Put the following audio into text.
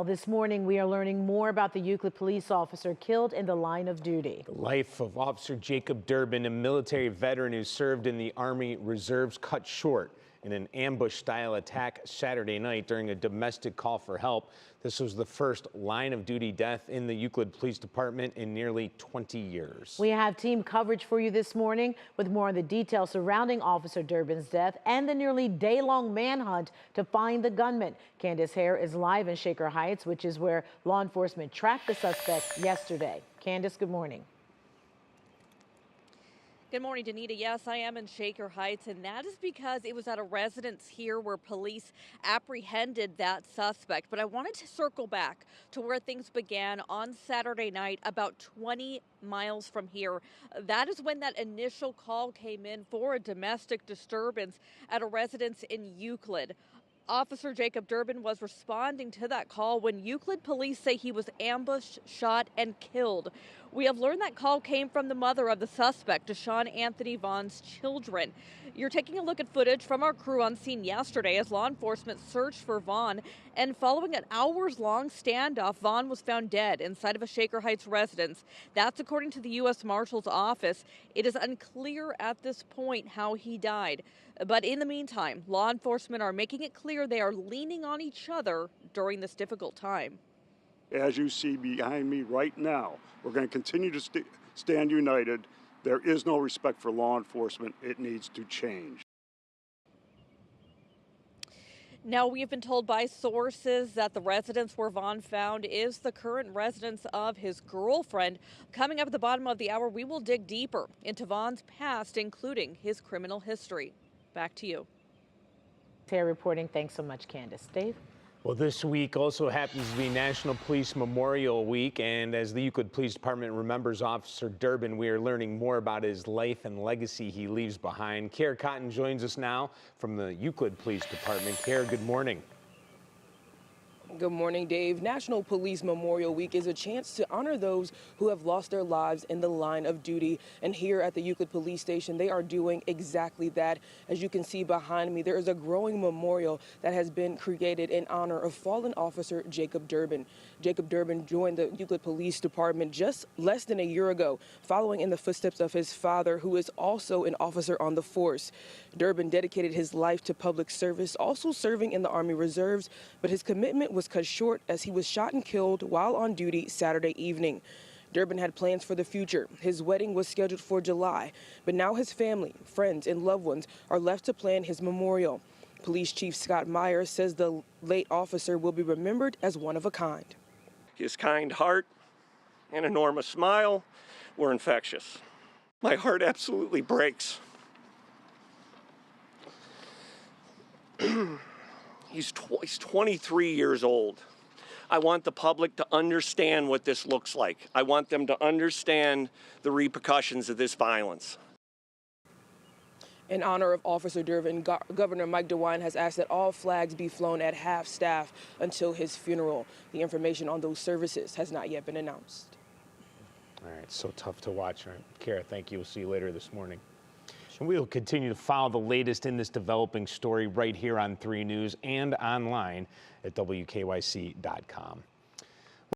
This morning, we are learning more about the Euclid police officer killed in the line of duty. The life of Officer Jacob Derbin, a military veteran who served in the Army Reserves, cut short in an ambush-style attack Saturday night during a domestic call for help. This was the first line-of-duty death in the Euclid Police Department in nearly 20 years. We have team coverage for you this morning with more on the details surrounding Officer Derbin's death and the nearly day-long manhunt to find the gunman. Candace Hare is live in Shaker Heights, which is where law enforcement tracked the suspect yesterday. Candace, good morning. Good morning, Danita. Yes, I am in Shaker Heights, and that is because it was at a residence here where police apprehended that suspect. But I wanted to circle back to where things began on Saturday night, about 20 miles from here. That is when that initial call came in for a domestic disturbance at a residence in Euclid. Officer Jacob Derbin was responding to that call when Euclid police say he was ambushed, shot, and killed. We have learned that call came from the mother of the suspect, Deshawn Anthony Vaughn's children. You're taking a look at footage from our crew on scene yesterday as law enforcement searched for Vaughn, and following an hours-long standoff, Vaughn was found dead inside of a Shaker Heights residence. That's according to the U.S. Marshals office. It is unclear at this point how he died. But in the meantime, law enforcement are making it clear they are leaning on each other during this difficult time. As you see behind me right now, we're going to continue to stand united. There is no respect for law enforcement. It needs to change. Now, we have been told by sources that the residence where Vaughn found is the current residence of his girlfriend. Coming up at the bottom of the hour, we will dig deeper into Vaughn's past, including his criminal history. Back to you. Hare reporting. Thanks so much, Candace. Dave? Well, this week also happens to be National Police Memorial Week, and as the Euclid Police Department remembers Officer Derbin, we are learning more about his life and legacy he leaves behind. Kara Cotton joins us now from the Euclid Police Department. Kara, good morning. Good morning, Dave. National Police Memorial Week is a chance to honor those who have lost their lives in the line of duty. And here at the Euclid Police Station, they are doing exactly that. As you can see behind me, there is a growing memorial that has been created in honor of fallen officer Jacob Derbin. Jacob Derbin joined the Euclid Police Department just less than a year ago, following in the footsteps of his father, who is also an officer on the force. Derbin dedicated his life to public service, also serving in the Army Reserves, but his commitment was cut short as he was shot and killed while on duty Saturday evening. Derbin had plans for the future. His wedding was scheduled for July, but now his family, friends, and loved ones are left to plan his memorial. Police Chief Scott Myers says the late officer will be remembered as one of a kind. His kind heart and enormous smile were infectious. My heart absolutely breaks. He's 23 years old. I want the public to understand what this looks like. I want them to understand the repercussions of this violence. In honor of Officer Derbin, Governor Mike DeWine has asked that all flags be flown at half-staff until his funeral. The information on those services has not yet been announced. All right, so tough to watch. All right, Kara, thank you. We'll see you later this morning. And we'll continue to follow the latest in this developing story right here on 3 News and online at wkyc.com.